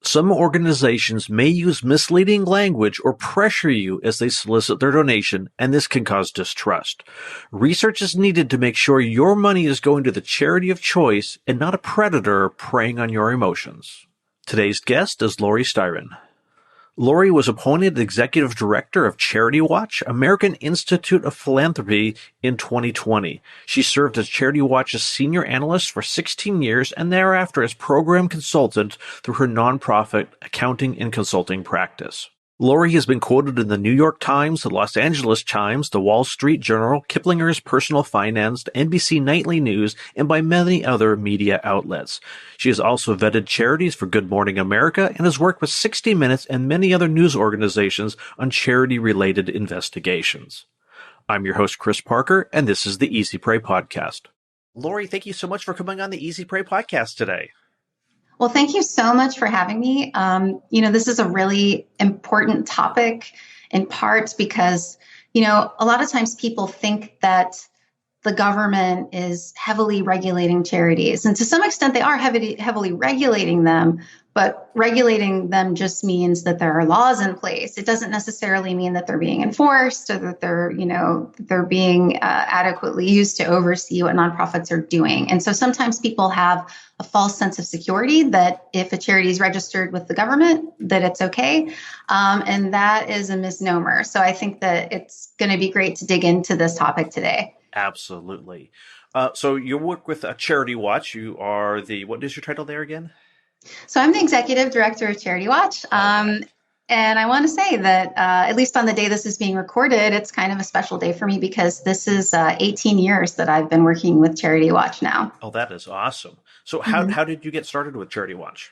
Some organizations may use misleading language or pressure you as they solicit their donation, and this can cause distrust. Research is needed to make sure your money is going to the charity of choice and not a predator preying on your emotions. Today's guest is Laurie Styron. Laurie was appointed Executive Director of CharityWatch, American Institute of Philanthropy, in 2020. She served as CharityWatch's Senior Analyst for 16 years and thereafter as Program Consultant through her nonprofit accounting and consulting practice. Laurie has been quoted in the New York Times, the Los Angeles Times, the Wall Street Journal, Kiplinger's Personal Finance, NBC Nightly News, and by many other media outlets. She has also vetted charities for Good Morning America and has worked with 60 Minutes and many other news organizations on charity-related investigations. I'm your host, Chris Parker, and this is the Easy Pray Podcast. Laurie, thank you so much for coming on the Easy Pray Podcast today. Well, thank you so much for having me. This is a really important topic in part because, a lot of times people think that the government is heavily regulating charities. And to some extent, they are heavily regulating them. But regulating them just means that there are laws in place. It doesn't necessarily mean that they're being enforced or that they're being adequately used to oversee what nonprofits are doing. And so sometimes people have a false sense of security that if a charity is registered with the government, that it's okay. And that is a misnomer. So I think that it's going to be great to dig into this topic today. Absolutely. So you work with CharityWatch. You are what is your title there again? So I'm the Executive Director of CharityWatch. And I want to say that at least on the day this is being recorded, it's kind of a special day for me because this is 18 years that I've been working with CharityWatch now. Oh, that is awesome. So how did you get started with CharityWatch?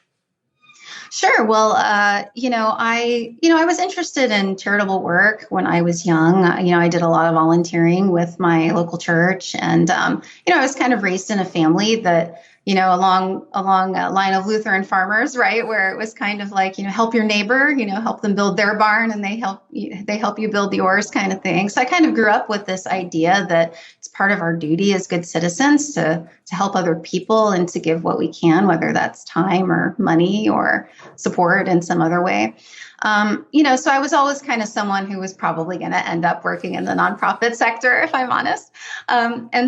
Sure. Well, I was interested in charitable work when I was young. I did a lot of volunteering with my local church, and I was kind of raised in a family that, along a line of Lutheran farmers, right, where it was kind of like, help your neighbor, help them build their barn, and they help you build yours, kind of thing. So I kind of grew up with this idea that it's part of our duty as good citizens to help other people and to give what we can, whether that's time or money or support in some other way. So I was always kind of someone who was probably going to end up working in the nonprofit sector, if I'm honest. I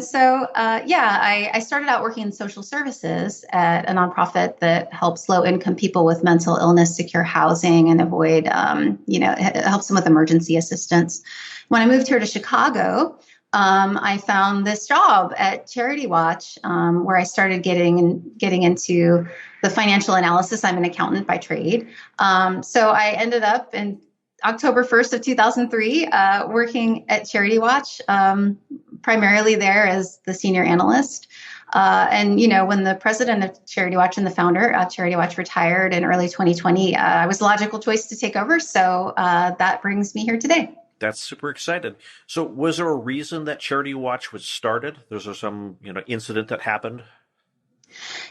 started out working in social services at a nonprofit that helps low-income people with mental illness secure housing and avoid, it helps them with emergency assistance. When I moved here to Chicago, I found this job at CharityWatch, where I started getting into the financial analysis. I'm an accountant by trade. So I ended up in October 1st of 2003, working at CharityWatch, primarily there as the senior analyst. When the president of CharityWatch and the founder of CharityWatch retired in early 2020, I was the logical choice to take over. So that brings me here today. That's super exciting. So was there a reason that CharityWatch was started? Was there some, incident that happened?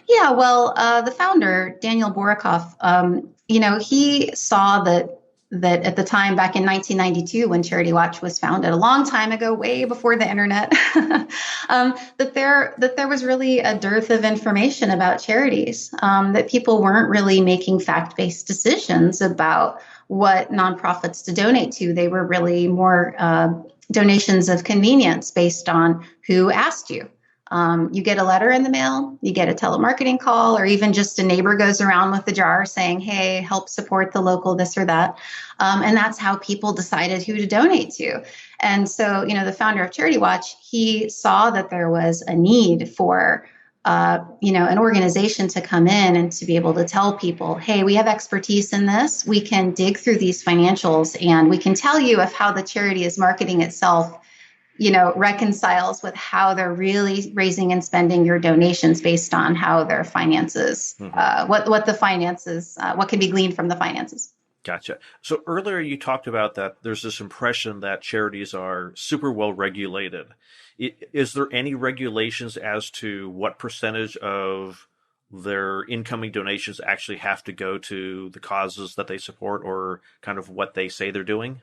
Yeah, well, the founder, Daniel Borikoff, he saw that at the time back in 1992 when CharityWatch was founded, a long time ago, way before the internet, that there was really a dearth of information about charities, that people weren't really making fact-based decisions about what nonprofits to donate to. They were really more donations of convenience based on who asked you. You get a letter in the mail, you get a telemarketing call, or even just a neighbor goes around with a jar saying, hey, help support the local this or that. And that's how people decided who to donate to. And so, the founder of CharityWatch, he saw that there was a need for an organization to come in and to be able to tell people, hey, we have expertise in this. We can dig through these financials and we can tell you if how the charity is marketing itself, reconciles with how they're really raising and spending your donations based on how their finances, what can be gleaned from the finances. Gotcha. So earlier you talked about that there's this impression that charities are super well regulated. Is there any regulations as to what percentage of their incoming donations actually have to go to the causes that they support or kind of what they say they're doing?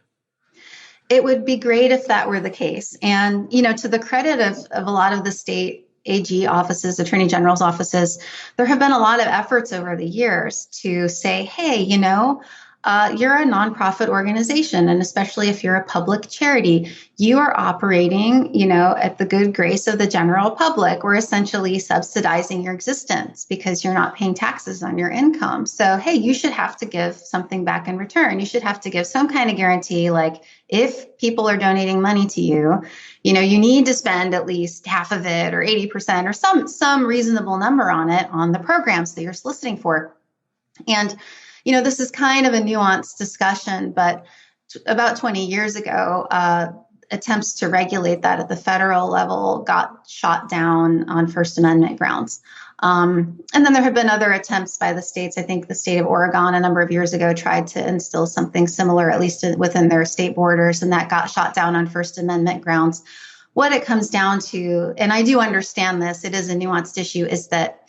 It would be great if that were the case. And, to the credit of a lot of the state AG offices, Attorney General's offices, there have been a lot of efforts over the years to say, hey, you're a nonprofit organization, and especially if you're a public charity, you are operating, at the good grace of the general public. We're essentially subsidizing your existence because you're not paying taxes on your income. So, hey, you should have to give something back in return. You should have to give some kind of guarantee, like if people are donating money to you, you need to spend at least half of it or 80% or some reasonable number on it on the programs that you're soliciting for. And this is kind of a nuanced discussion, but about 20 years ago, attempts to regulate that at the federal level got shot down on First Amendment grounds. And then there have been other attempts by the states. I think the state of Oregon a number of years ago tried to instill something similar, at least within their state borders, and that got shot down on First Amendment grounds. What it comes down to, and I do understand this, it is a nuanced issue, is that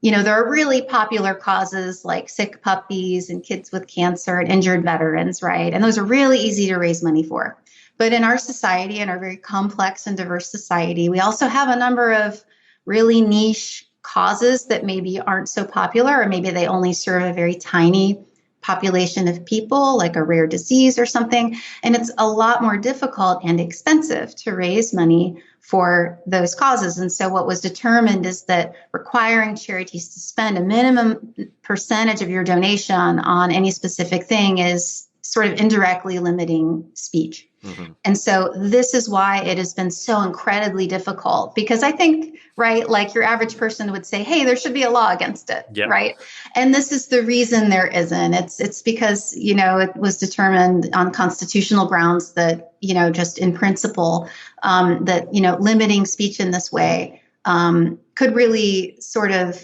there are really popular causes like sick puppies and kids with cancer and injured veterans, right? And those are really easy to raise money for. But in our society, in our very complex and diverse society, we also have a number of really niche causes that maybe aren't so popular, or maybe they only serve a very tiny population of people, like a rare disease or something. And it's a lot more difficult and expensive to raise money for those causes. And so what was determined is that requiring charities to spend a minimum percentage of your donation on any specific thing is sort of indirectly limiting speech. Mm-hmm. And so this is why it has been so incredibly difficult, because I think, right, like your average person would say, hey, there should be a law against it, yep. Right? And this is the reason there isn't. It's because, it was determined on constitutional grounds that, just in principle, that, limiting speech in this way could really sort of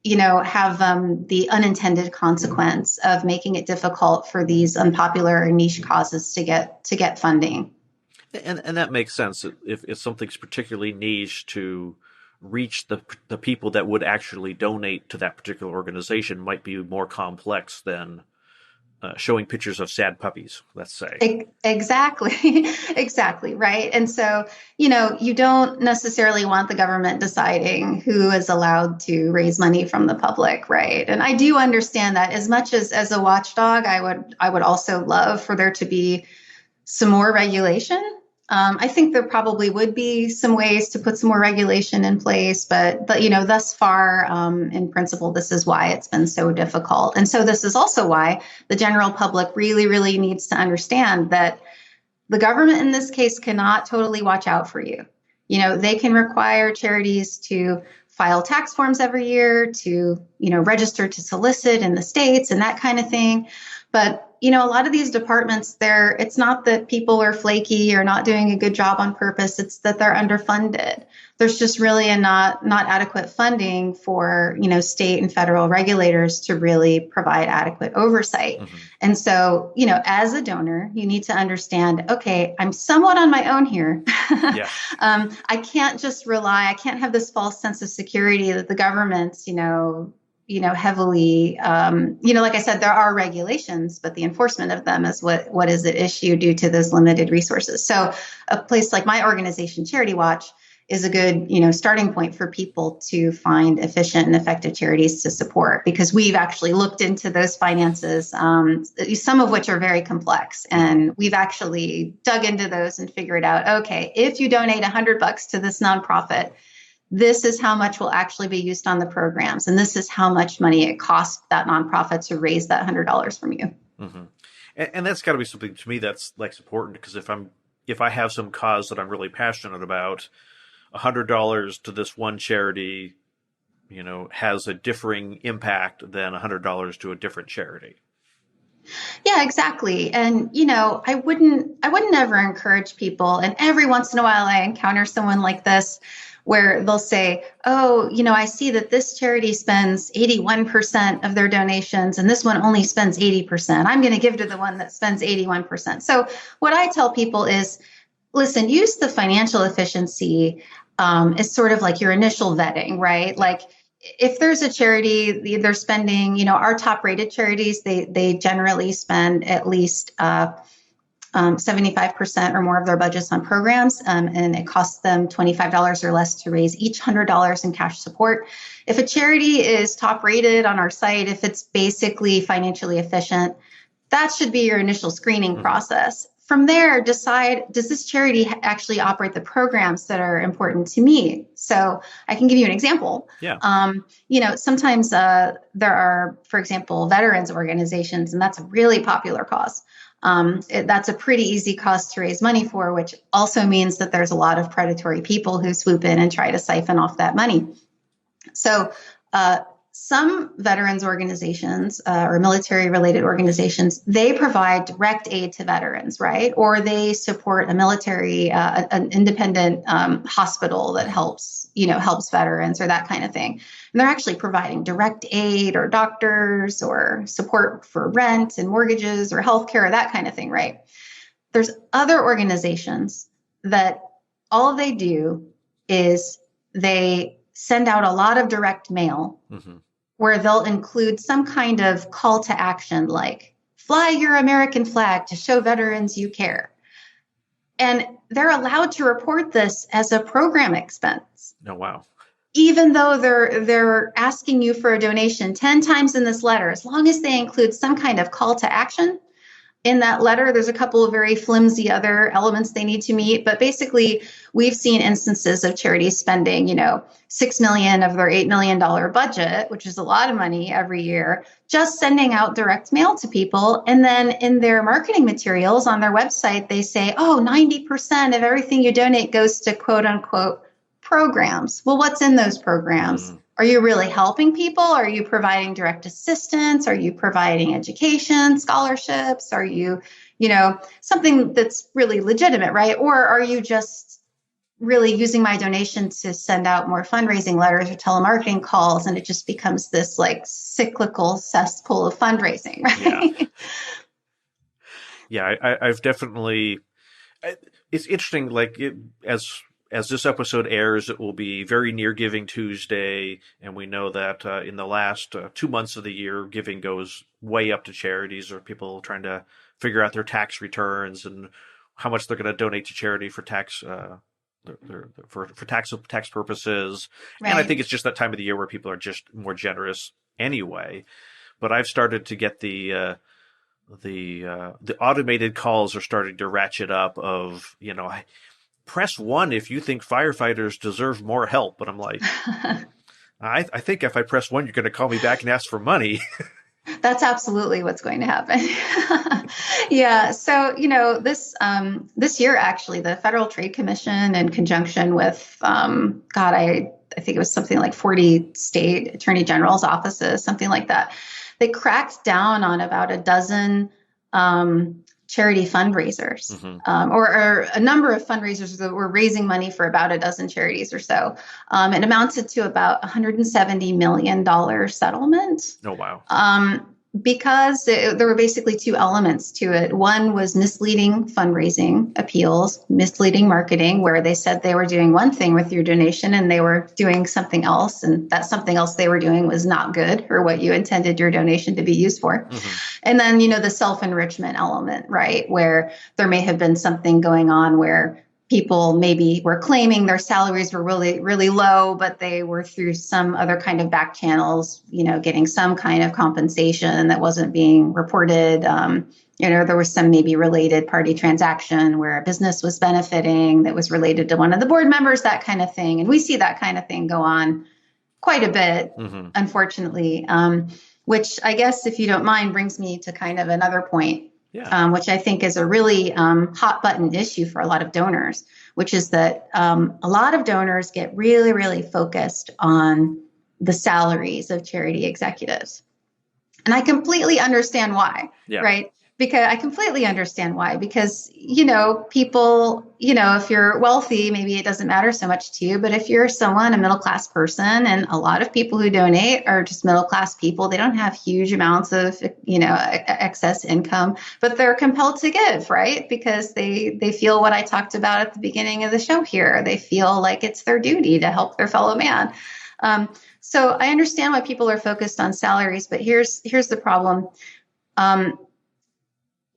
have the unintended consequence of making it difficult for these unpopular or niche causes to get funding. And that makes sense. If something's particularly niche, to reach the people that would actually donate to that particular organization might be more complex than showing pictures of sad puppies, let's say. Exactly. Right. And so, you don't necessarily want the government deciding who is allowed to raise money from the public. Right. And I do understand that as much as a watchdog, I would also love for there to be some more regulation. I think there probably would be some ways to put some more regulation in place, but thus far, in principle, this is why it's been so difficult. And so this is also why the general public really, really needs to understand that the government in this case cannot totally watch out for you. They can require charities to file tax forms every year, to, register to solicit in the states and that kind of thing. But a lot of these departments, it's not that people are flaky or not doing a good job on purpose. It's that they're underfunded. There's just really not adequate funding for, state and federal regulators to really provide adequate oversight. Mm-hmm. And so, as a donor, you need to understand, okay, I'm somewhat on my own here. Yeah. I can't just I can't have this false sense of security that the government's, heavily, like I said, there are regulations, but the enforcement of them is what is at issue due to those limited resources. So a place like my organization, CharityWatch, is a good, starting point for people to find efficient and effective charities to support, because we've actually looked into those finances, some of which are very complex. And we've actually dug into those and figured out, okay, if you donate $100 to this nonprofit, this is how much will actually be used on the programs. And this is how much money it costs that nonprofit to raise that $100 from you. Mm-hmm. And that's got to be something to me that's important, because if I have some cause that I'm really passionate about, $100 to this one charity, has a differing impact than $100 to a different charity. Yeah, exactly. And, I wouldn't ever encourage people. And every once in a while I encounter someone like this, where they'll say, oh, I see that this charity spends 81% of their donations and this one only spends 80%. I'm going to give to the one that spends 81%. So what I tell people is, listen, use the financial efficiency as sort of like your initial vetting, right? Like if there's a charity, they're spending, our top rated charities, they generally spend at least 75% or more of their budgets on programs, and it costs them $25 or less to raise each $100 in cash support. If a charity is top rated on our site, if it's basically financially efficient, that should be your initial screening process. From there, decide, does this charity actually operate the programs that are important to me? So I can give you an example. Yeah. Sometimes there are, for example, veterans organizations, and that's a really popular cause. That's a pretty easy cause to raise money for, which also means that there's a lot of predatory people who swoop in and try to siphon off that money. So some veterans organizations or military-related organizations, they provide direct aid to veterans, right? Or they support a military, an independent hospital that helps veterans or that kind of thing. And they're actually providing direct aid or doctors or support for rent and mortgages or healthcare or that kind of thing, right? There's other organizations that all they do is they send out a lot of direct mail where they'll include some kind of call to action, like fly your American flag to show veterans you care. And they're allowed to report this as a program expense. Oh, wow. Even though they're asking you for a donation 10 times in this letter, as long as they include some kind of call to action in that letter. There's a couple of very flimsy other elements they need to meet, but basically we've seen instances of charities spending, $6 million of their $8 million budget, which is a lot of money every year, just sending out direct mail to people. And then in their marketing materials on their website, they say, 90% of everything you donate goes to quote unquote programs. Well, what's in those programs? Are you really helping people? Are you providing direct assistance? Are you providing education, scholarships? Are you, something that's really legitimate, right? Or are you just really using my donation to send out more fundraising letters or telemarketing calls, and it just becomes this like cyclical cesspool of fundraising, right? Yeah, I've definitely. It's interesting, as this episode airs, it will be very near Giving Tuesday, and we know that in the last 2 months of the year, giving goes way up to charities or people trying to figure out their tax returns and how much they're going to donate to charity for tax for tax purposes. Right. And I think it's just that time of the year where people are just more generous anyway. But I've started to get the automated calls are starting to ratchet up of, press 1 if you think firefighters deserve more help. But I'm like, I think if I press 1, you're going to call me back and ask for money. That's absolutely what's going to happen. Yeah. So, this year, actually, the Federal Trade Commission, in conjunction with, I think it was something like 40 state attorney general's offices, something like that. They cracked down on about a dozen charity fundraisers, or a number of fundraisers that were raising money for about a dozen charities or so. It amounted to about $170 million settlement. Oh, wow. Because there were basically two elements to it. One was misleading fundraising appeals, misleading marketing, where they said they were doing one thing with your donation and they were doing something else. And that something else they were doing was not good or what you intended your donation to be used for. And then, the self-enrichment element, right, where there may have been something going on where people maybe were claiming their salaries were really, really low, but they were through some other kind of back channels, getting some kind of compensation that wasn't being reported. There was some maybe related party transaction where a business was benefiting that was related to one of the board members, that kind of thing. And we see that kind of thing go on quite a bit, unfortunately, which I guess, if you don't mind, brings me to kind of another point. Yeah. Which I think is a really hot button issue for a lot of donors, which is that a lot of donors get really, really focused on the salaries of charity executives. And I completely understand why, right? Because I completely understand why, because, people, if you're wealthy, maybe it doesn't matter so much to you. But if you're a middle-class person, and a lot of people who donate are just middle-class people, they don't have huge amounts of, excess income, but they're compelled to give, right? Because they feel what I talked about at the beginning of the show here. They feel like it's their duty to help their fellow man. So I understand why people are focused on salaries, but here's the problem.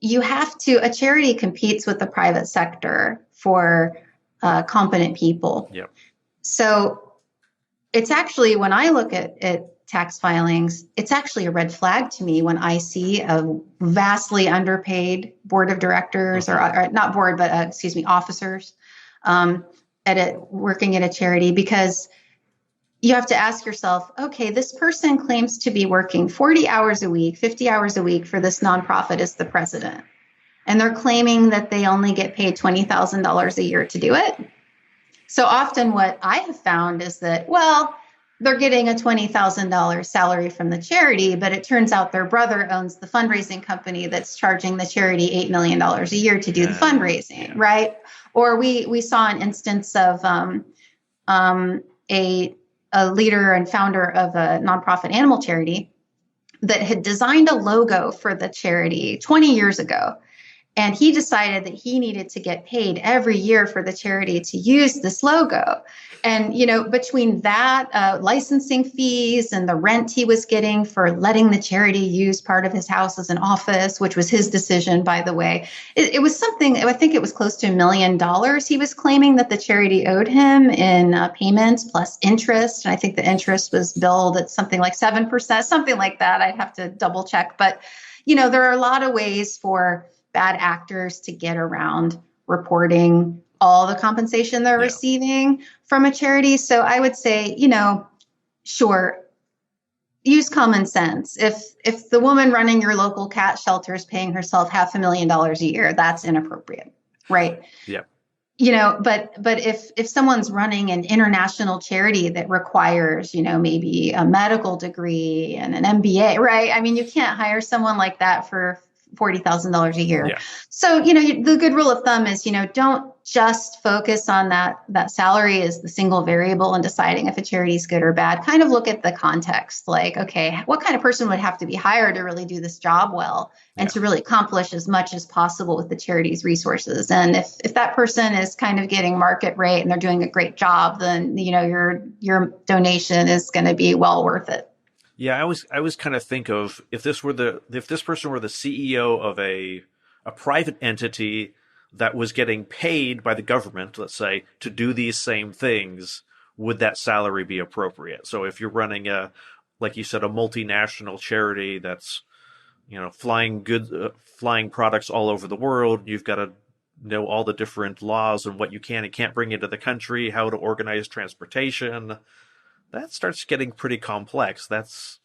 a charity competes with the private sector for competent people. Yep. So it's actually, when I look at tax filings, it's actually a red flag to me when I see a vastly underpaid board of directors, or not board, but officers working at a charity, because you have to ask yourself, okay, this person claims to be working 40 hours a week, 50 hours a week for this nonprofit as the president, and they're claiming that they only get paid $20,000 a year to do it. So often what I have found is that, well, they're getting a $20,000 salary from the charity, but it turns out their brother owns the fundraising company that's charging the charity $8 million a year to do the fundraising, right? Or we saw an instance of a leader and founder of a nonprofit animal charity that had designed a logo for the charity 20 years ago. And he decided that he needed to get paid every year for the charity to use this logo. And, between that, licensing fees and the rent he was getting for letting the charity use part of his house as an office, which was his decision, by the way, it was something, I think it was close to $1 million he was claiming that the charity owed him in payments plus interest. And I think the interest was billed at something like 7%, something like that. I'd have to double check. But, there are a lot of ways for bad actors to get around reporting all the compensation they're receiving from a charity. So I would say, sure, use common sense. If the woman running your local cat shelter is paying herself $500,000 a year, that's inappropriate, right? Yeah. But if someone's running an international charity that requires, maybe a medical degree and an MBA, right? I mean, you can't hire someone like that for $40,000 a year. Yeah. So, the good rule of thumb is, don't just focus on that salary as the single variable in deciding if a charity is good or bad. Kind of look at the context, like, okay, what kind of person would have to be hired to really do this job well and to really accomplish as much as possible with the charity's resources? And if that person is kind of getting market rate and they're doing a great job, then, your donation is going to be well worth it. Yeah, I always kind of think of if this person were the CEO of a private entity that was getting paid by the government, let's say, to do these same things, would that salary be appropriate? So if you're running like you said, a multinational charity that's, flying products all over the world, you've got to know all the different laws and what you can and can't bring into the country, how to organize transportation. That starts getting pretty complex. That's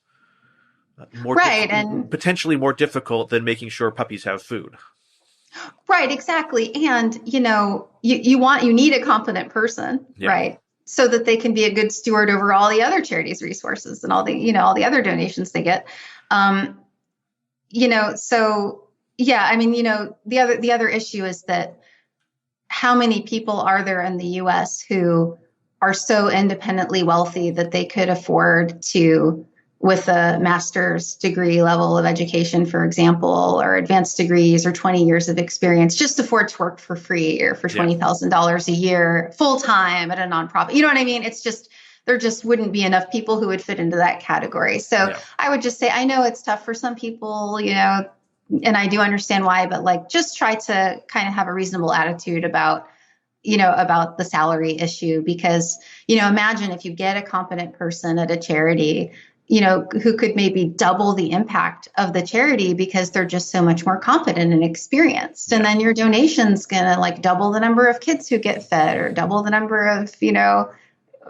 and potentially more difficult than making sure puppies have food. Right, exactly. And, you need a competent person, right? So that they can be a good steward over all the other charities' resources and all the other donations they get. So yeah, I mean, the other issue is that how many people are there in the US who are so independently wealthy that they could afford to, with a master's degree level of education, for example, or advanced degrees or 20 years of experience, just afford to work for free or for $20,000 a year full time at a nonprofit. You know what I mean? It's just, there just wouldn't be enough people who would fit into that category. So I would just say, I know it's tough for some people, and I do understand why, but just try to kind of have a reasonable attitude about the salary issue, because, imagine if you get a competent person at a charity, who could maybe double the impact of the charity because they're just so much more competent and experienced. And then your donation's going to double the number of kids who get fed or double the number of,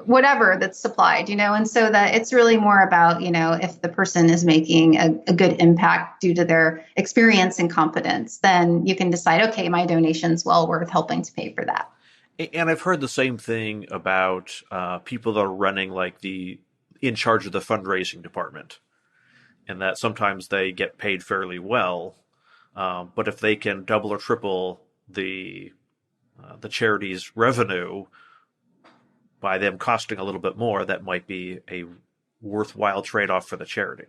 whatever that's supplied, and so that it's really more about, if the person is making a good impact due to their experience and competence, then you can decide, okay, my donation's well worth helping to pay for that. And I've heard the same thing about people that are running in charge of the fundraising department, and that sometimes they get paid fairly well, but if they can double or triple the charity's revenue by them costing a little bit more, that might be a worthwhile trade-off for the charity.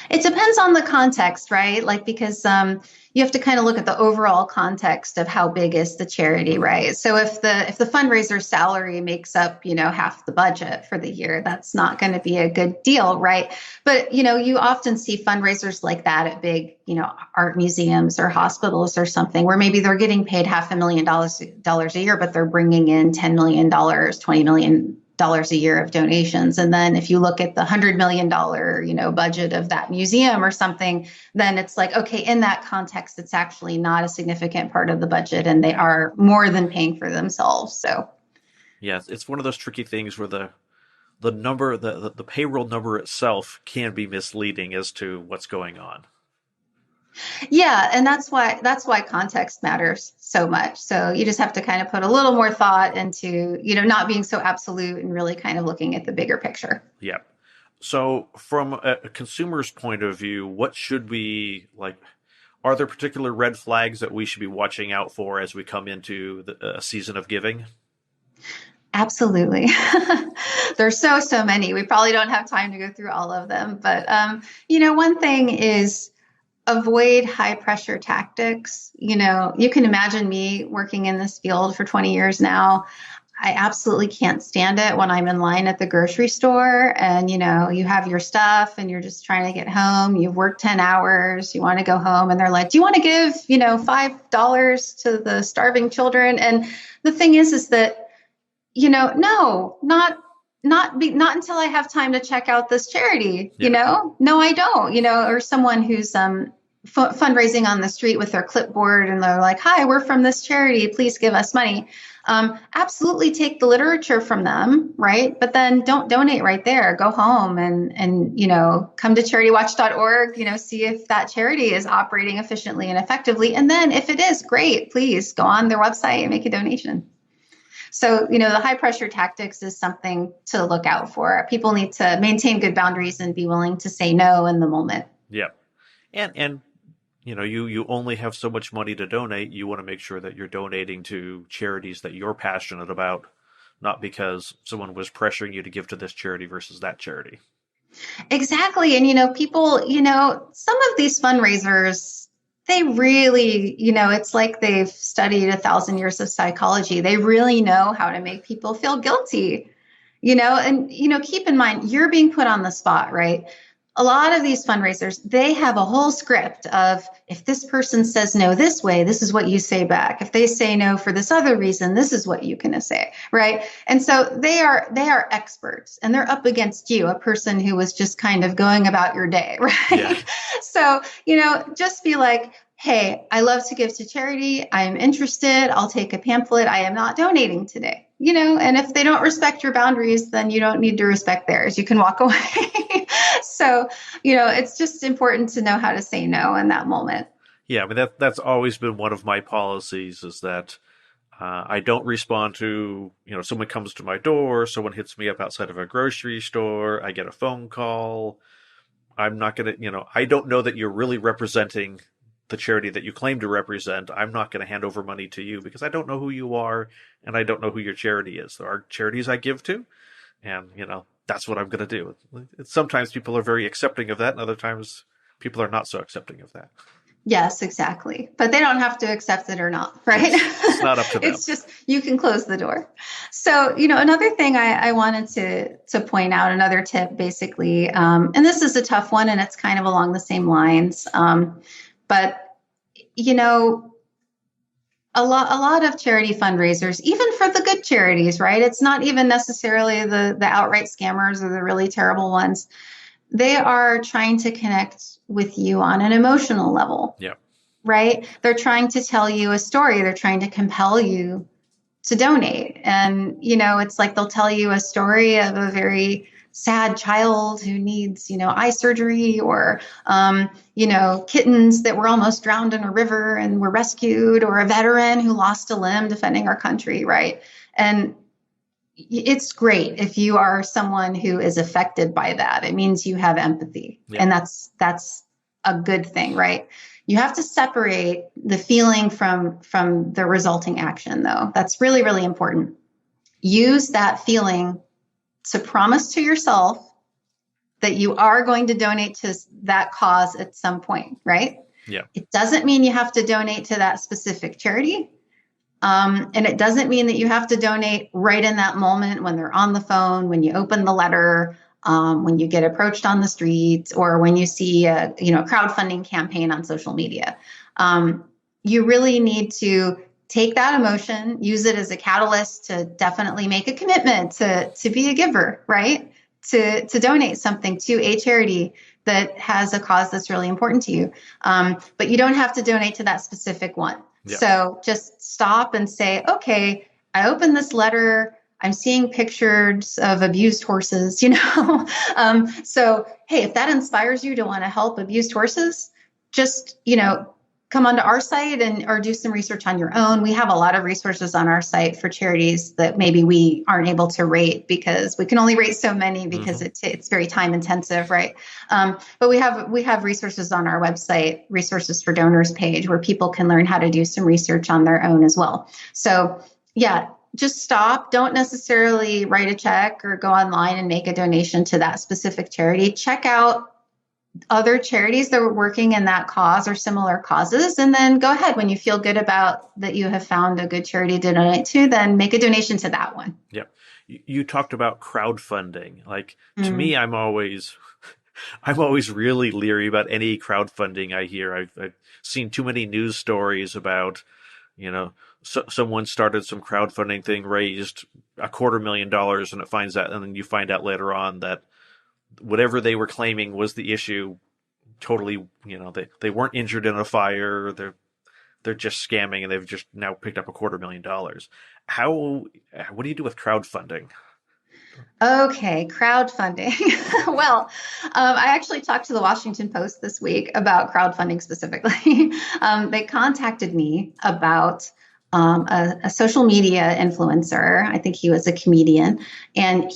It depends on the context, right? Like, because you have to kind of look at the overall context of how big is the charity, right? So if the fundraiser's salary makes up, half the budget for the year, that's not going to be a good deal, right? But, you often see fundraisers like that at big, art museums or hospitals or something, where maybe they're getting paid $500,000 a year, but they're bringing in $10 million, $20 million a year of donations. And then if you look at the $100 million, budget of that museum or something, then it's like, okay, in that context, it's actually not a significant part of the budget and they are more than paying for themselves. So Yeah, it's one of those tricky things where the number, the payroll number itself can be misleading as to what's going on. yeah, and that's why context matters so much. So you just have to kind of put a little more thought into, not being so absolute and really kind of looking at the bigger picture. Yeah. So from a consumer's point of view, what should we like? Are there particular red flags that we should be watching out for as we come into a season of giving? Absolutely. There's so many. We probably don't have time to go through all of them. But, one thing is avoid high pressure tactics. You can imagine me working in this field for 20 years now. I absolutely can't stand it when I'm in line at the grocery store and, you have your stuff and you're just trying to get home. You've worked 10 hours. You want to go home and they're like, do you want to give, $5 to the starving children? And the thing is that, no, not until I have time to check out this charity, no, I don't, or someone who's, fundraising on the street with their clipboard and they're like, hi, we're from this charity, please give us money. Absolutely take the literature from them, right? But then don't donate right there. Go home and come to CharityWatch.org, see if that charity is operating efficiently and effectively. And then if it is, great, please go on their website and make a donation. So, the high pressure tactics is something to look out for. People need to maintain good boundaries and be willing to say no in the moment. Yeah. And you only have so much money to donate. You want to make sure that you're donating to charities that you're passionate about, not because someone was pressuring you to give to this charity versus that charity. Exactly. And, people, some of these fundraisers, they really, it's like they've studied 1,000 years of psychology. They really know how to make people feel guilty, and, keep in mind, you're being put on the spot, right? A lot of these fundraisers, they have a whole script of if this person says no this way, this is what you say back. If they say no for this other reason, this is what you can say, right? And so they are experts and they're up against you, a person who was just kind of going about your day, right? Yeah. So, just be like, hey, I love to give to charity. I'm interested. I'll take a pamphlet. I am not donating today. And if they don't respect your boundaries, then you don't need to respect theirs. You can walk away. So, it's just important to know how to say no in that moment. Yeah, I mean, that's always been one of my policies is that I don't respond to, someone comes to my door, someone hits me up outside of a grocery store, I get a phone call. I'm not going to, I don't know that you're really representing the charity that you claim to represent. I'm not going to hand over money to you because I don't know who you are and I don't know who your charity is. There are charities I give to and, that's what I'm going to do. Sometimes people are very accepting of that and other times people are not so accepting of that. Yes, exactly. But they don't have to accept it or not, right? It's not up to them. It's just, you can close the door. So, another thing I wanted to point out, another tip basically, and this is a tough one and it's kind of along the same lines. But, a lot of charity fundraisers, even for the good charities, right? It's not even necessarily the outright scammers or the really terrible ones. They are trying to connect with you on an emotional level. Yeah. Right? They're trying to tell you a story. They're trying to compel you to donate. And, it's like they'll tell you a story of a very sad child who needs, eye surgery or, kittens that were almost drowned in a river and were rescued, or a veteran who lost a limb defending our country. Right. And it's great if you are someone who is affected by that. It means you have empathy. Yeah. And that's a good thing, right? You have to separate the feeling from the resulting action, though. That's really, really important. Use that feeling to promise to yourself that you are going to donate to that cause at some point, right? Yeah. It doesn't mean you have to donate to that specific charity. And it doesn't mean that you have to donate right in that moment when they're on the phone, when you open the letter, when you get approached on the streets, or when you see a crowdfunding campaign on social media. You really need to take that emotion, use it as a catalyst to definitely make a commitment to be a giver, right? To donate something to a charity that has a cause that's really important to you. But you don't have to donate to that specific one. Yeah. So just stop and say, okay, I opened this letter. I'm seeing pictures of abused horses, So, hey, if that inspires you to want to help abused horses, just, come onto our site or do some research on your own. We have a lot of resources on our site for charities that maybe we aren't able to rate because we can only rate so many because it's very time intensive, right? But we have resources on our website, resources for donors page, where people can learn how to do some research on their own as well. So yeah, just stop. Don't necessarily write a check or go online and make a donation to that specific charity. Check out other charities that are working in that cause or similar causes. And then go ahead, when you feel good about that you have found a good charity to donate to, then make a donation to that one. Yep. You talked about crowdfunding. Like, to me, I'm always really leery about any crowdfunding I hear. I've seen too many news stories about, someone started some crowdfunding thing, raised $250,000, and then you find out later on that whatever they were claiming was the issue, totally, they weren't injured in a fire. They're just scamming, and they've just now picked up $250,000. What do you do with crowdfunding? Okay, crowdfunding. Well, I actually talked to the Washington Post this week about crowdfunding specifically. They contacted me about a social media influencer. I think he was a comedian, and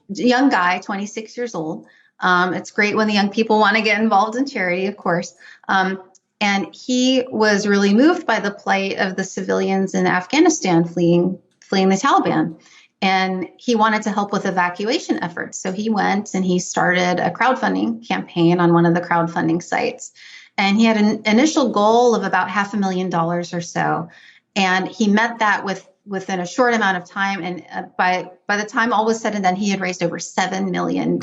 young guy, 26 years old. It's great when the young people want to get involved in charity, of course. And he was really moved by the plight of the civilians in Afghanistan fleeing the Taliban. And he wanted to help with evacuation efforts. So he went and he started a crowdfunding campaign on one of the crowdfunding sites. And he had an initial goal of about $500,000 or so. And he met that within a short amount of time. And by the time all was said and done, he had raised over $7 million.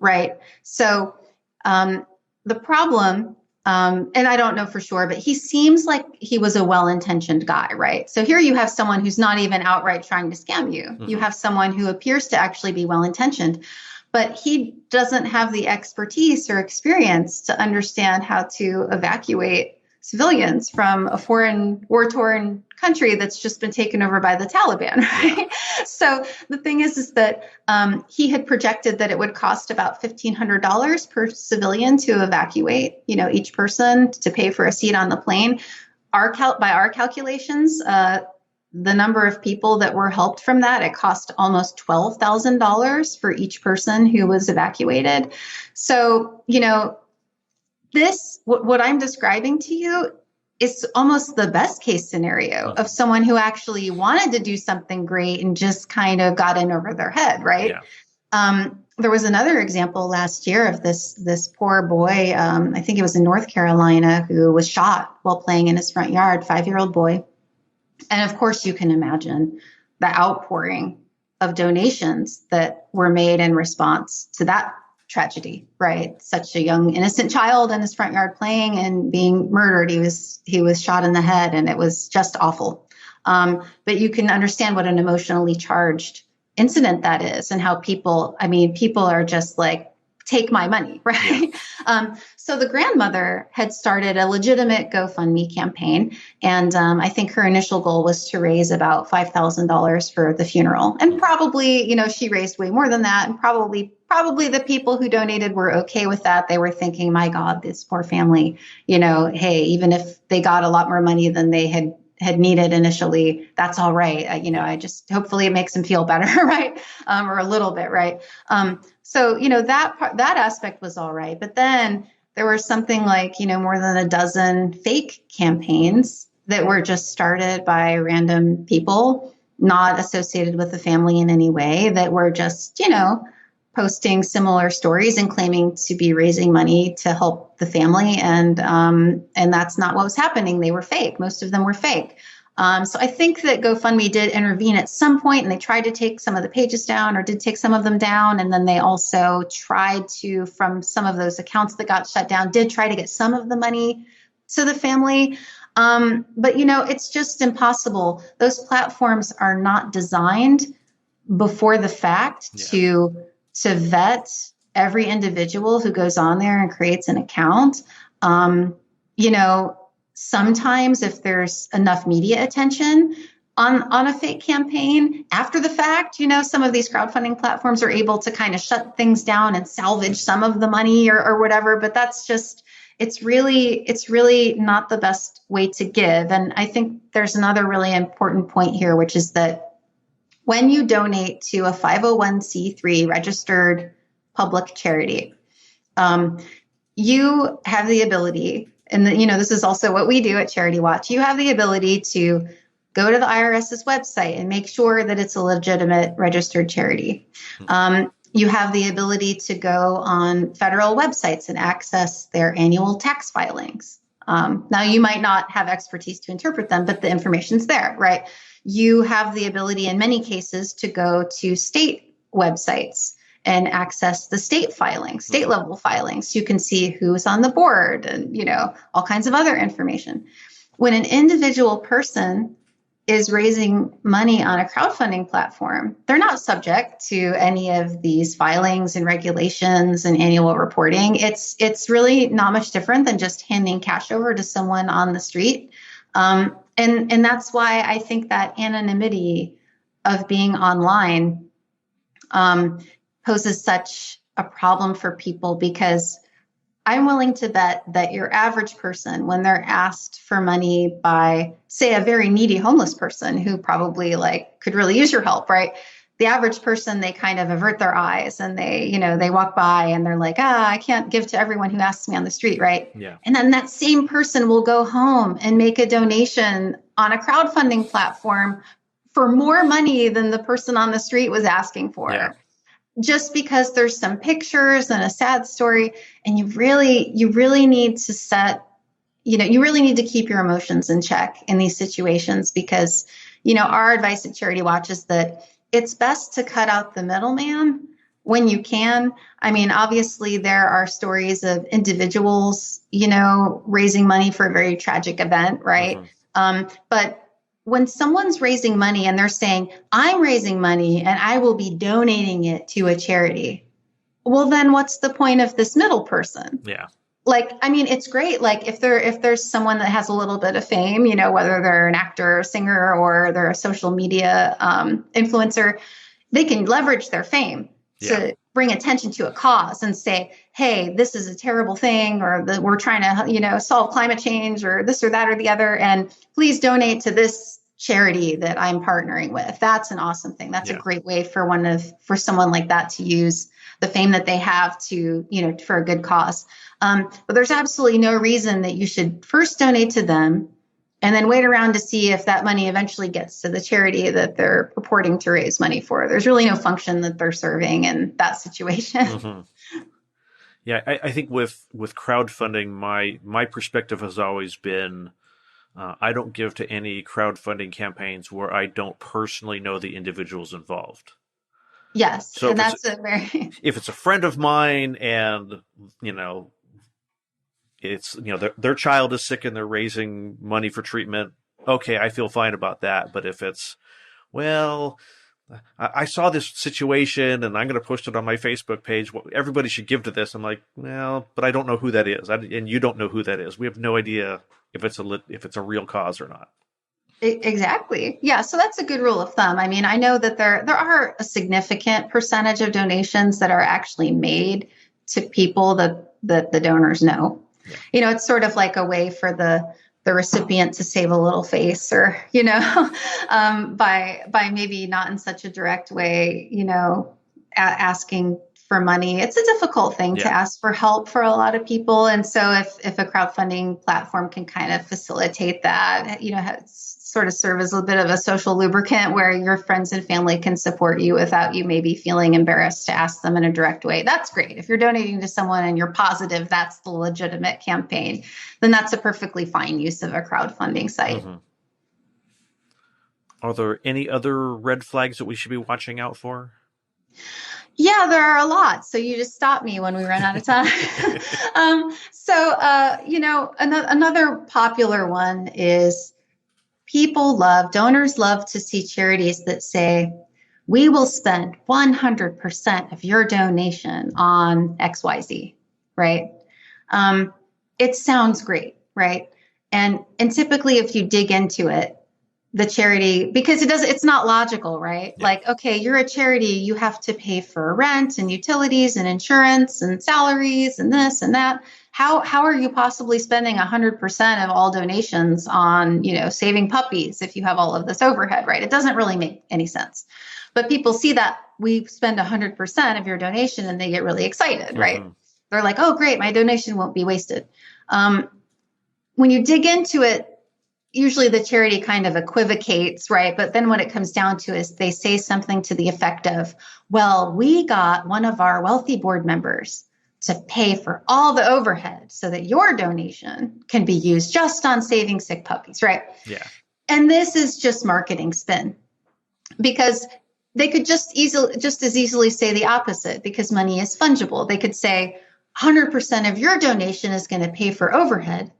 Right. So the problem, and I don't know for sure, but he seems like he was a well-intentioned guy, right? So here you have someone who's not even outright trying to scam you. Mm-hmm. You have someone who appears to actually be well-intentioned, but he doesn't have the expertise or experience to understand how to evacuate civilians from a foreign war-torn country that's just been taken over by the Taliban, right? Yeah. So the thing is that he had projected that it would cost about $1,500 per civilian to evacuate, each person, to pay for a seat on the plane. By our calculations, the number of people that were helped from that, it cost almost $12,000 for each person who was evacuated. So, what I'm describing to you is almost the best case scenario of someone who actually wanted to do something great and just kind of got in over their head, right? Yeah. There was another example last year of this poor boy, I think it was in North Carolina, who was shot while playing in his front yard, 5-year-old boy. And of course, you can imagine the outpouring of donations that were made in response to that tragedy, right? Such a young, innocent child in his front yard playing and being murdered. He was shot in the head, and it was just awful. But you can understand what an emotionally charged incident that is, and how people are just like, take my money, right? Yeah. So the grandmother had started a legitimate GoFundMe campaign. And I think her initial goal was to raise about $5,000 for the funeral. And probably, she raised way more than that. And probably the people who donated were okay with that. They were thinking, my God, this poor family, hey, even if they got a lot more money than they had needed initially, that's all right. I just, hopefully it makes them feel better, right? Or a little bit, right? So, that aspect was all right. But then there were something like, more than a dozen fake campaigns that were just started by random people, not associated with the family in any way, that were just, posting similar stories and claiming to be raising money to help the family, and that's not what was happening. They were fake. Most of them were fake. So I think that GoFundMe did intervene at some point, and they tried to take some of the pages down, or did take some of them down, and then they also tried to, from some of those accounts that got shut down, did try to get some of the money to the family. But it's just impossible. Those platforms are not designed before the fact to vet every individual who goes on there and creates an account. Sometimes if there's enough media attention on a fake campaign after the fact, some of these crowdfunding platforms are able to kind of shut things down and salvage some of the money or whatever. But that's just, it's really not the best way to give. And I think there's another really important point here, which is that when you donate to a 501c3 registered public charity, you have the ability, and this is also what we do at CharityWatch, you have the ability to go to the IRS's website and make sure that it's a legitimate registered charity. You have the ability to go on federal websites and access their annual tax filings. Now, you might not have expertise to interpret them, but the information's there, right? You have the ability in many cases to go to state websites and access the state filings, state level filings. You can see who's on the board and, all kinds of other information. When an individual person is raising money on a crowdfunding platform, they're not subject to any of these filings and regulations and annual reporting. It's really not much different than just handing cash over to someone on the street. And that's why I think that anonymity of being online poses such a problem for people, because I'm willing to bet that your average person, when they're asked for money by, say, a very needy homeless person who probably could really use your help, right? The average person, they kind of avert their eyes and they walk by and they're like, I can't give to everyone who asks me on the street, right? Yeah. And then that same person will go home and make a donation on a crowdfunding platform for more money than the person on the street was asking for. Yeah. Just because there's some pictures and a sad story, and you really need to you really need to keep your emotions in check in these situations, because, our advice at CharityWatch is that it's best to cut out the middleman when you can. I mean, obviously there are stories of individuals, raising money for a very tragic event, right? But when someone's raising money and they're saying, I'm raising money and I will be donating it to a charity, well, then what's the point of this middle person? Yeah. It's great. If there's someone that has a little bit of fame, whether they're an actor or singer or they're a social media influencer, they can leverage their fame to bring attention to a cause and say, hey, this is a terrible thing, or we're trying to, solve climate change, or this or that or the other, and please donate to this charity that I'm partnering with. That's an awesome thing. That's a great way for someone like that to use the fame that they have to, for a good cause. But there's absolutely no reason that you should first donate to them and then wait around to see if that money eventually gets to the charity that they're purporting to raise money for. There's really no function that they're serving in that situation. Yeah, I think with crowdfunding, my perspective has always been, I don't give to any crowdfunding campaigns where I don't personally know the individuals involved. Yes, so and that's if it's a friend of mine and, it's, their child is sick and they're raising money for treatment, okay, I feel fine about that. But if it's, well, I saw this situation and I'm going to post it on my Facebook page, everybody should give to this, I'm like, well, but I don't know who that is. And you don't know who that is. We have no idea if it's a real cause or not. Exactly. Yeah. So that's a good rule of thumb. I mean, I know that there are a significant percentage of donations that are actually made to people that the donors know. Yeah. It's sort of like a way for the recipient to save a little face, or, by maybe not in such a direct way, asking for money. It's a difficult thing to ask for help for a lot of people. And so if a crowdfunding platform can kind of facilitate that, sort of serve as a bit of a social lubricant where your friends and family can support you without you maybe feeling embarrassed to ask them in a direct way. That's great. If you're donating to someone and you're positive that's the legitimate campaign, then that's a perfectly fine use of a crowdfunding site. Mm-hmm. Are there any other red flags that we should be watching out for? Yeah, there are a lot. So you just stop me when we run out of time. Another popular one is donors love to see charities that say, we will spend 100% of your donation on XYZ, right? It sounds great, right? And typically if you dig into it, the charity, because it's not logical, right? Yeah. Like, okay, you're a charity, you have to pay for rent and utilities and insurance and salaries and this and that. How are you possibly spending 100% of all donations on, saving puppies if you have all of this overhead, right? It doesn't really make any sense. But people see that we spend 100% of your donation and they get really excited, right? They're like, oh, great, my donation won't be wasted. When you dig into it, usually the charity kind of equivocates, right? But then what it comes down to is they say something to the effect of, well, we got one of our wealthy board members to pay for all the overhead so that your donation can be used just on saving sick puppies, right? Yeah. And this is just marketing spin, because they could just as easily say the opposite, because money is fungible. They could say 100% of your donation is going to pay for overhead,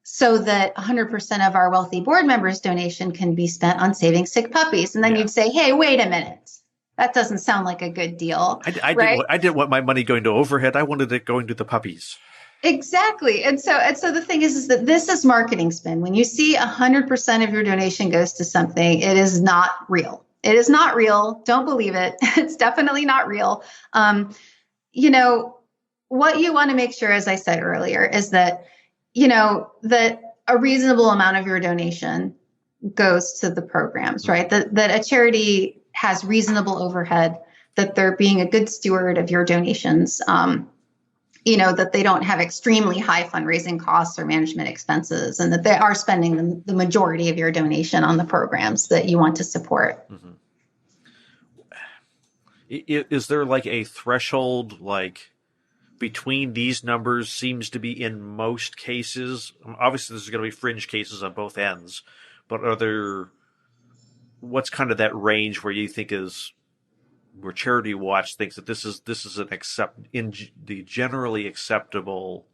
so that 100% of our wealthy board members' donation can be spent on saving sick puppies. And then you'd say, hey, wait a minute. That doesn't sound like a good deal. I didn't want my money going to overhead. I wanted it going to the puppies. Exactly. And so the thing is that this is marketing spin. When you see 100% of your donation goes to something, it is not real. It is not real. Don't believe it. It's definitely not real. What you want to make sure, as I said earlier, is that that a reasonable amount of your donation goes to the programs, right? That a charity has reasonable overhead, that they're being a good steward of your donations, that they don't have extremely high fundraising costs or management expenses, and that they are spending the majority of your donation on the programs that you want to support. Mm-hmm. Is there like a threshold, like, between these numbers seems to be in most cases? Obviously, there's going to be fringe cases on both ends, but what's kind of that range where you think where CharityWatch thinks that this is in the generally acceptable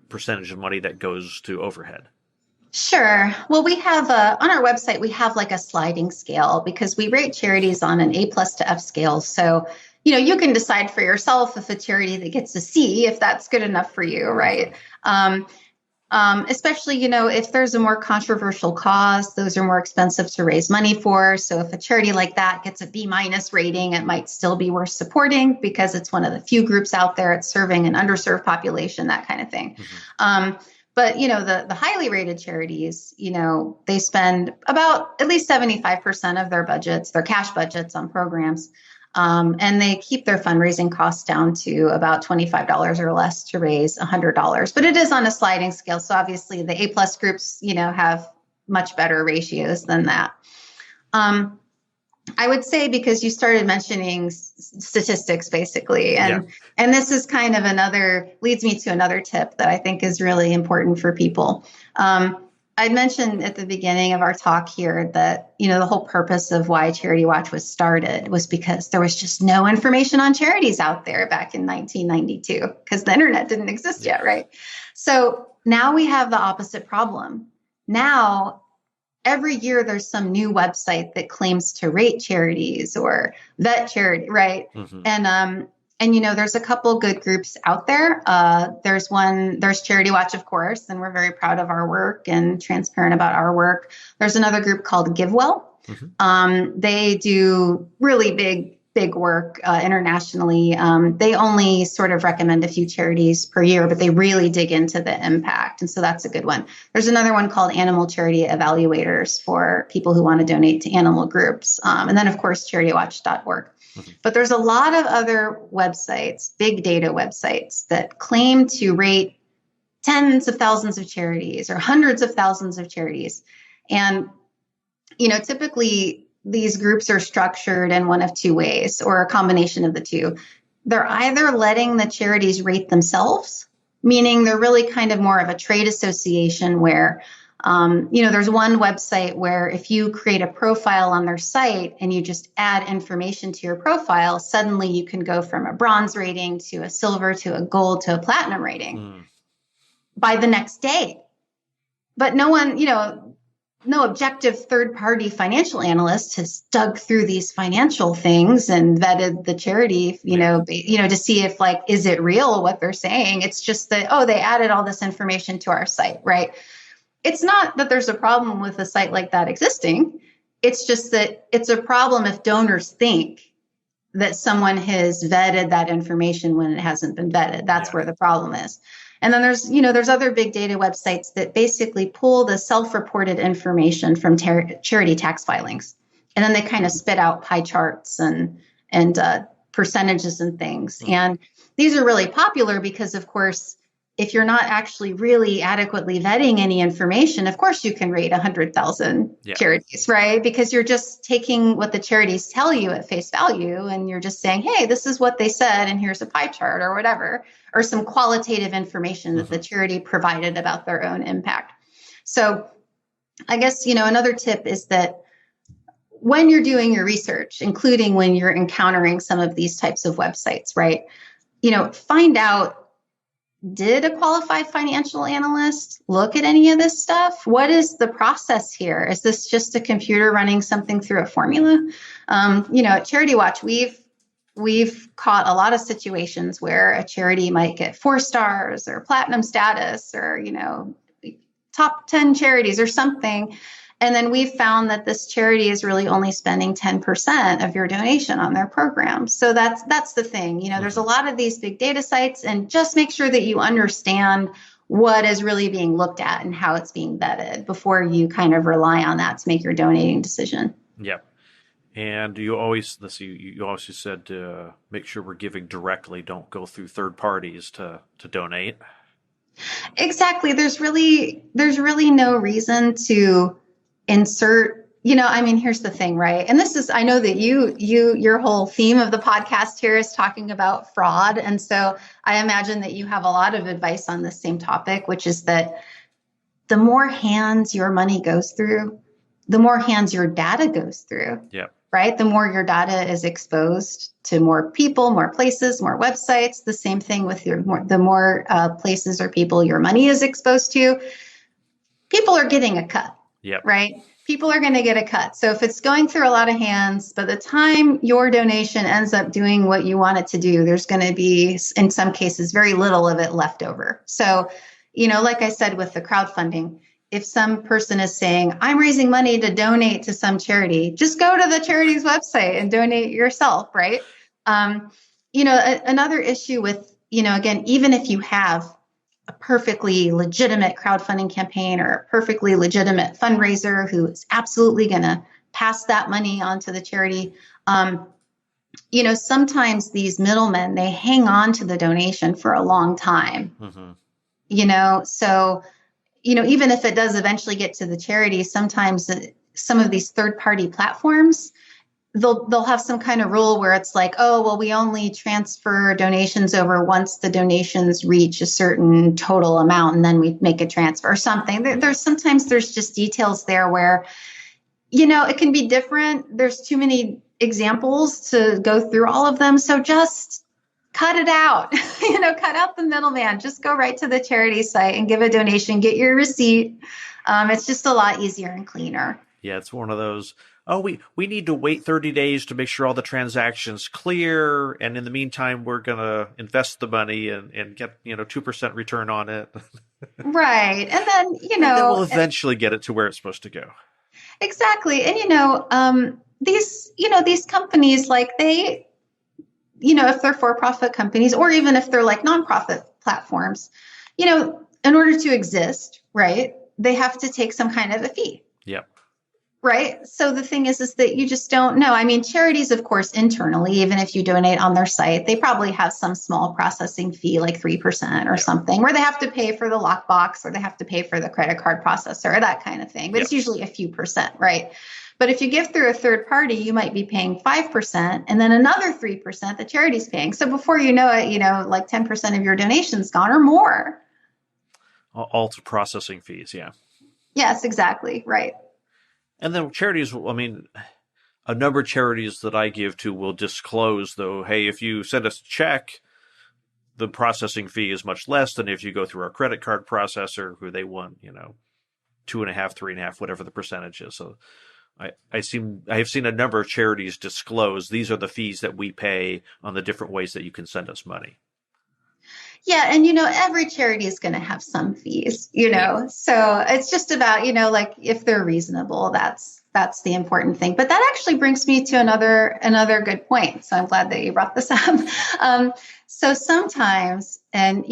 percentage of money that goes to overhead? Sure. Well, we have on our website, we have like a sliding scale, because we rate charities on an A+ to F scale. So you can decide for yourself if a charity that gets a C, if that's good enough for you, right? Especially, if there's a more controversial cause, those are more expensive to raise money for. So if a charity like that gets a B- rating, it might still be worth supporting because it's one of the few groups out there. It's serving an underserved population, that kind of thing. Mm-hmm. But, the highly rated charities, they spend about at least 75% of their budgets, their cash budgets, on programs. And they keep their fundraising costs down to about $25 or less to raise $100. But it is on a sliding scale. So obviously the A+ groups, have much better ratios than that. I would say, because you started mentioning statistics, basically, and this is kind of leads me to another tip that I think is really important for people. I mentioned at the beginning of our talk here that, the whole purpose of why CharityWatch was started was because there was just no information on charities out there back in 1992, because the internet didn't exist yet, right? So now we have the opposite problem. Now, every year there's some new website that claims to rate charities or vet charity, right? Mm-hmm. And there's a couple good groups out there. There's CharityWatch, of course, and we're very proud of our work and transparent about our work. There's another group called GiveWell. Mm-hmm. They do really big big work internationally. They only sort of recommend a few charities per year, but they really dig into the impact. And so that's a good one. There's another one called Animal Charity Evaluators for people who want to donate to animal groups. And then, of course, CharityWatch.org. But there's a lot of other websites, big data websites, that claim to rate tens of thousands of charities or hundreds of thousands of charities. And, typically these groups are structured in one of two ways, or a combination of the two. They're either letting the charities rate themselves, meaning they're really kind of more of a trade association where, there's one website where if you create a profile on their site and you just add information to your profile, suddenly you can go from a bronze rating to a silver to a gold to a platinum rating by the next day. But no one, no objective third-party financial analyst has dug through these financial things and vetted the charity, to see if, is it real what they're saying? It's just that, they added all this information to our site, right? It's not that there's a problem with a site like that existing. It's just that it's a problem if donors think that someone has vetted that information when it hasn't been vetted. That's where the problem is. And then there's other big data websites that basically pull the self-reported information from charity tax filings. And then they kind of spit out pie charts and percentages and things. And these are really popular because, of course, if you're not actually really adequately vetting any information, of course you can rate 100,000 charities, right? Because you're just taking what the charities tell you at face value and you're just saying, hey, this is what they said and here's a pie chart or whatever, or some qualitative information that the charity provided about their own impact. So I guess, another tip is that when you're doing your research, including when you're encountering some of these types of websites, right? Find out, did a qualified financial analyst look at any of this stuff? What is the process here? Is this just a computer running something through a formula? At CharityWatch, we've caught a lot of situations where a charity might get 4 stars or platinum status or, top 10 charities or something. And then we've found that this charity is really only spending 10% of your donation on their program. So that's the thing. There's a lot of these big data sites, and just make sure that you understand what is really being looked at and how it's being vetted before you kind of rely on that to make your donating decision. Yep. And you always, you also said make sure we're giving directly. Don't go through third parties to donate. Exactly. There's really no reason to insert, here's the thing, right? And this is, I know that your whole theme of the podcast here is talking about fraud. And so I imagine that you have a lot of advice on this same topic, which is that the more hands your money goes through, the more hands your data goes through. Yeah. Right? The more your data is exposed to more people, more places, more websites. The same thing with the more places or people your money is exposed to, people are getting a cut. Yep. Right? People are going to get a cut. So if it's going through a lot of hands, by the time your donation ends up doing what you want it to do, there's going to be, in some cases, very little of it left over. So, like I said, with the crowdfunding, if some person is saying, I'm raising money to donate to some charity, just go to the charity's website and donate yourself, right? Another issue with, again, even if you have a perfectly legitimate crowdfunding campaign or a perfectly legitimate fundraiser who is absolutely going to pass that money on to the charity, sometimes these middlemen, they hang on to the donation for a long time, so even if it does eventually get to the charity, sometimes some of these third-party platforms, they'll have some kind of rule where it's like, oh, well, we only transfer donations over once the donations reach a certain total amount, and then we make a transfer or something. There's just details there where, it can be different. There's too many examples to go through all of them. So just cut it out, cut out the middleman. Just go right to the charity site and give a donation, get your receipt. It's just a lot easier and cleaner. Yeah, it's one of those, we need to wait 30 days to make sure all the transactions clear. And in the meantime, we're going to invest the money and get, 2% return on it. Right. And then, and then we'll eventually get it to where it's supposed to go. Exactly. And, these companies, like they, if they're for-profit companies, or even if they're like nonprofit platforms, in order to exist, right, they have to take some kind of a fee. Yep. Right. So the thing is that you just don't know. I mean, charities, of course, internally, even if you donate on their site, they probably have some small processing fee, like 3% or something, where they have to pay for the lockbox, or they have to pay for the credit card processor, or that kind of thing. But it's usually a few percent, right? But if you give through a third party, you might be paying 5%, and then another 3% the charity's paying. So before you know it, like 10% of your donation's gone or more. All to processing fees. Yeah. Yes, exactly. Right. And then charities, I mean, a number of charities that I give to will disclose, though, hey, if you send us a check, the processing fee is much less than if you go through our credit card processor, who they want, 2.5%, 3.5%, whatever the percentage is. So I have seen a number of charities disclose these are the fees that we pay on the different ways that you can send us money. Yeah. And, every charity is going to have some fees, so it's just about, like if they're reasonable, that's the important thing. But that actually brings me to another good point. So I'm glad that you brought this up. So sometimes, and,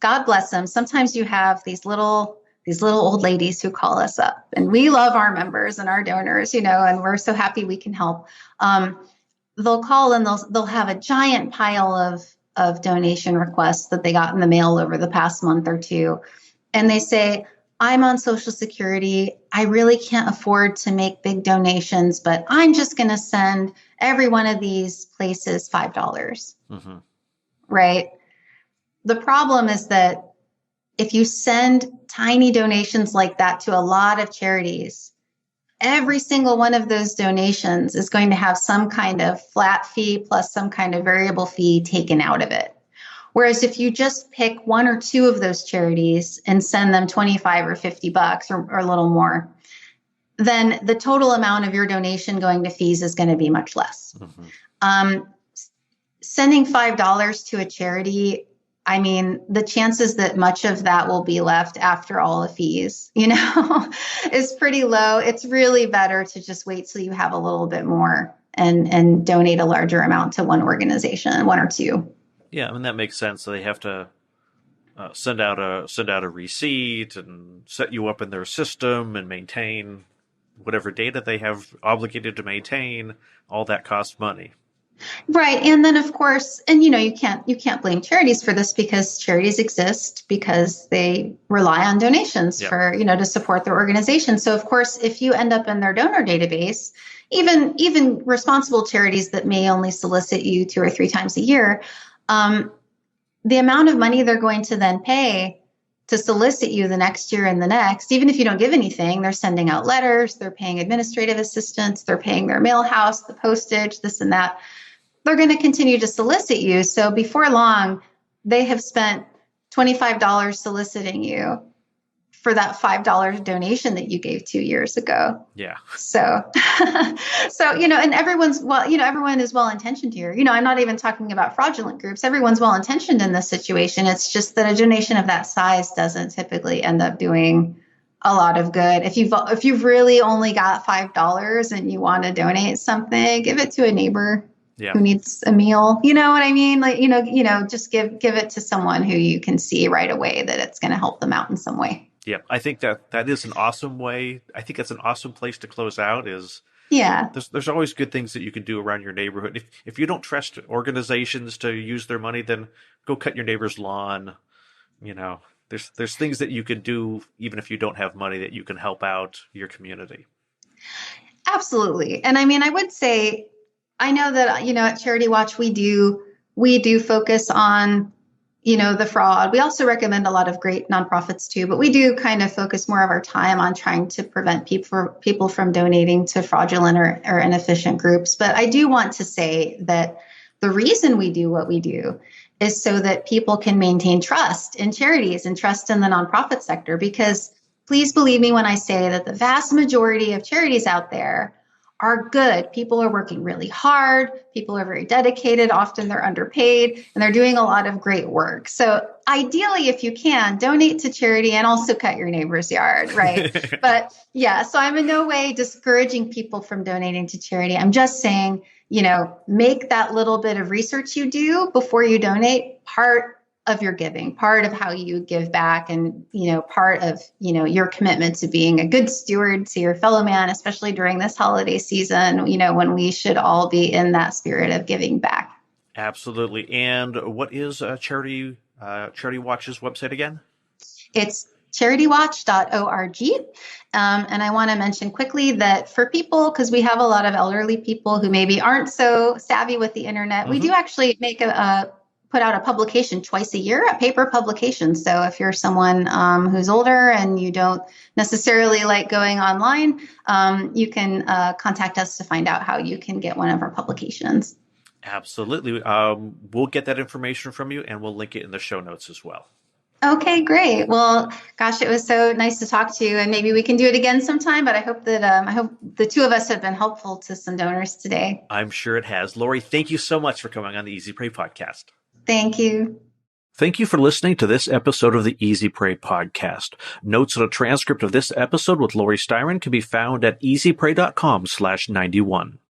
God bless them, sometimes you have these little old ladies who call us up, and we love our members and our donors, and we're so happy we can help. They'll call and they'll have a giant pile of donation requests that they got in the mail over the past month or two. And they say, I'm on Social Security. I really can't afford to make big donations, but I'm just going to send every one of these places $5. Mm-hmm. Right? The problem is that if you send tiny donations like that to a lot of charities, every single one of those donations is going to have some kind of flat fee plus some kind of variable fee taken out of it. Whereas if you just pick one or two of those charities and send them $25 or $50 or a little more, then the total amount of your donation going to fees is going to be much less. Mm-hmm. Sending $5 to a charity, I mean, the chances that much of that will be left after all the fees, is pretty low. It's really better to just wait till you have a little bit more and donate a larger amount to one organization, one or two. Yeah, I mean, that makes sense. They have to send out a receipt and set you up in their system and maintain whatever data they have obligated to maintain. All that costs money. Right. And then, of course, and, you can't blame charities for this, because charities exist because they rely on donations for, to support their organization. So, of course, if you end up in their donor database, even responsible charities that may only solicit you 2 or 3 times a year, the amount of money they're going to then pay to solicit you the next year and the next, even if you don't give anything, they're sending out letters, they're paying administrative assistants, they're paying their mail house, the postage, this and that. They're going to continue to solicit you. So before long, they have spent $25 soliciting you for that $5 donation that you gave 2 years ago. Yeah. So, and everyone is well-intentioned here. I'm not even talking about fraudulent groups. Everyone's well-intentioned in this situation. It's just that a donation of that size doesn't typically end up doing a lot of good. If you've really only got $5 and you want to donate something, give it to a neighbor. Who needs a meal? You know what I mean? Like, just give it to someone who you can see right away that it's going to help them out in some way. Yeah, I think that is an awesome way. I think it's an awesome place to close out. There's always good things that you can do around your neighborhood. If you don't trust organizations to use their money, then go cut your neighbor's lawn. There's things that you can do even if you don't have money that you can help out your community. Absolutely. And I mean, I would say, I know that, at CharityWatch, we do focus on, the fraud. We also recommend a lot of great nonprofits too, but we do kind of focus more of our time on trying to prevent people from donating to fraudulent or inefficient groups. But I do want to say that the reason we do what we do is so that people can maintain trust in charities and trust in the nonprofit sector, because please believe me when I say that the vast majority of charities out there are good. People are working really hard. People are very dedicated. Often they're underpaid and they're doing a lot of great work. So ideally, if you can, donate to charity and also cut your neighbor's yard, right? But yeah, so I'm in no way discouraging people from donating to charity. I'm just saying, make that little bit of research you do before you donate part of your giving, part of how you give back, and part of your commitment to being a good steward to your fellow man, especially during this holiday season, when we should all be in that spirit of giving back. Absolutely. And what is CharityWatch's website again? It's CharityWatch.org. And I want to mention quickly that for people, because we have a lot of elderly people who maybe aren't so savvy with the internet, we do actually put out a publication twice a year, a paper publication. So if you're someone who's older and you don't necessarily like going online, you can contact us to find out how you can get one of our publications. Absolutely. We'll get that information from you and we'll link it in the show notes as well. Okay, great. Well, gosh, it was so nice to talk to you, and maybe we can do it again sometime. But I hope that I hope the two of us have been helpful to some donors today. I'm sure it has. Laurie, thank you so much for coming on the Easy Pray podcast. Thank you. Thank you for listening to this episode of the Easy Pray podcast. Notes and a transcript of this episode with Laurie Styron can be found at easypray.com/91.